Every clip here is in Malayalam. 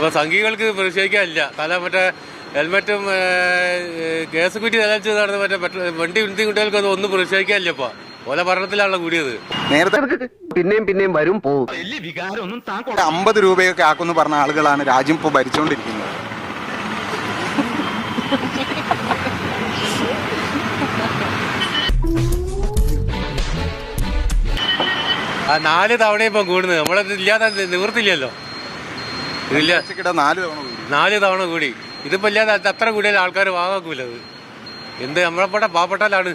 ഇപ്പോൾ സംഘികൾക്ക് പ്രതിഷേധിക്കാനില്ല. കാരണം മറ്റേ ഹെൽമറ്റും കേസ് കുറ്റി നിലച്ച് നടന്ന് മറ്റേ വണ്ടി ഉന്തി കുട്ടികൾക്കൊന്നും ഒന്നും പ്രതിഷേധിക്കാനില്ല. ഇപ്പോൾ ഓല ഭരണത്തിലാണല്ലോ കൂടിയത്. നേരത്തെ പിന്നെയും വരും പോകും. 50 രൂപയൊക്കെ ആക്കുമെന്ന് പറഞ്ഞ ആളുകളാണ് രാജ്യം ഇപ്പോൾ ഭരിച്ചുകൊണ്ടിരിക്കുന്നത്. ആ 4 തവണ ഇപ്പം കൂടുന്നത് നമ്മളത് ഇല്ലാതെ നിവൃത്തില്ലല്ലോ. ഇതില്ല 4 തവണ കൂടി. ഇതിപ്പോൾ ഇല്ലാതെ അത്ര കൂടിയാലും ആൾക്കാർ വാങ്ങാക്കൂല. അത് എന്ത് നമ്മളെപ്പെട്ട പാവപ്പെട്ടാലാണ്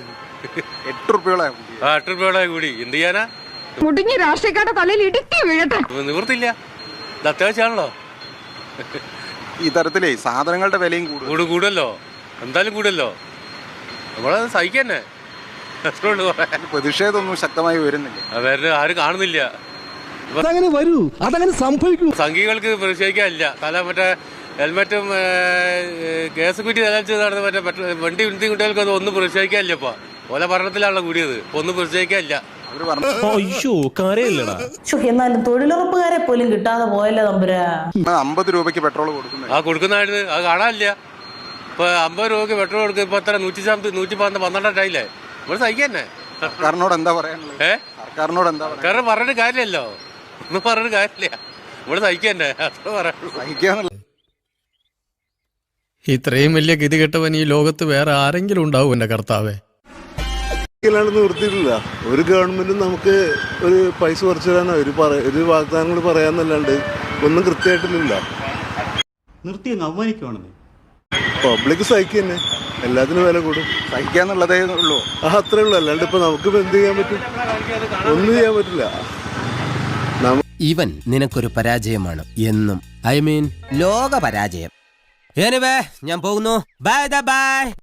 8 രൂപയോളം. 8 രൂപയോളം കൂടി. എന്ത് ചെയ്യാനാ? മുടിഞ്ഞ രാഷ്ട്രീയക്കാരുടെ തലയിൽ ഇടുക്കി വീഴട്ടെ. നിവൃത്തില്ല. ഇത് അത്യാവശ്യമാണല്ലോ. ഈ തരത്തിലേ സാധനങ്ങളുടെ വിലയും കൂടുമല്ലോ. എന്തായാലും കൂടുമല്ലോ. നമ്മളത് സഹിക്കന്നെ. പ്രതിഷേധമൊന്നും ശക്തമായി വരുന്നില്ല. വേറെ ആരും കാണുന്നില്ല. അതങ്ങനെ വരൂ, അതങ്ങനെ സംഭവിക്കൂ. സംഘികൾക്ക് പ്രതിഷേധിക്കാനില്ല. കാരണം മറ്റേ ഹെൽമറ്റും കേസ് കുറ്റി നിലച്ച് നടന്ന് മറ്റേ വണ്ടി ഉന്തി കുട്ടികൾക്കൊന്നും ഒന്നും പ്രതിഷേധിക്കാനില്ല. ഇപ്പോൾ ഓല ഭരണത്തിലാണല്ലോ കൂടിയത്. ഒന്നും പ്രതിഷേധിക്കാനില്ല. എന്നാലും തൊഴിലുറപ്പുകാരെ പോലും കിട്ടാതെ പോയല്ലേ തമ്പുരാ. 50 രൂപയ്ക്ക് പെട്രോൾ കൊടുക്കുന്നതായിരുന്നു. അത് കാണാനില്ല. ഇപ്പൊ 50 രൂപയ്ക്ക് പെട്രോൾ കൊടുക്കും. ഇപ്പൊ എത്ര 112 നമ്മൾ സഹിക്കന്നെ. സർക്കാരിനോട് എന്താ പറയാനുള്ളത്? സർക്കാരിന് പറഞ്ഞിട്ട് കാര്യമില്ലല്ലോ. ഒന്നും പറഞ്ഞിട്ട് കാര്യമില്ല. നമ്മള് സഹിക്കന്നെ. സഹിക്കാന്നുള്ള ഇത്രയും വലിയ ഗതികെട്ടവൻ ഈ ലോകത്ത് വേറെ ആരെങ്കിലും ഉണ്ടാവും എന്റെ കർത്താവേ. നിർത്തിയിട്ടില്ല. ഒരു ഗവൺമെന്റും നമുക്ക് ഒരു പൈസ കുറച്ചു തരാനോ ഒരു വാഗ്ദാനങ്ങൾ പറയാന്നല്ലാണ്ട് ഒന്നും കൃത്യമായിട്ടില്ല. നിർത്തി അങ്ങ് അവമാനിക്കുവാണെന്ന്. പബ്ലിക് സഹിക്കന്നെ. എല്ലാത്തിനും വില കൂടും. സഹിക്കാന്നുള്ളതേ ഉള്ളൂ. അത്രേ ഉള്ളൂ. അല്ലാണ്ട് ഇപ്പൊ നമുക്ക് എന്ത് ചെയ്യാൻ പറ്റും? ഒന്നും ചെയ്യാൻ പറ്റില്ല. ഇവൻ നിനക്കൊരു പരാജയമാണ് എന്നും. ഐ മീൻ ലോക പരാജയം. ഞാൻ പോകുന്നു. ബൈ.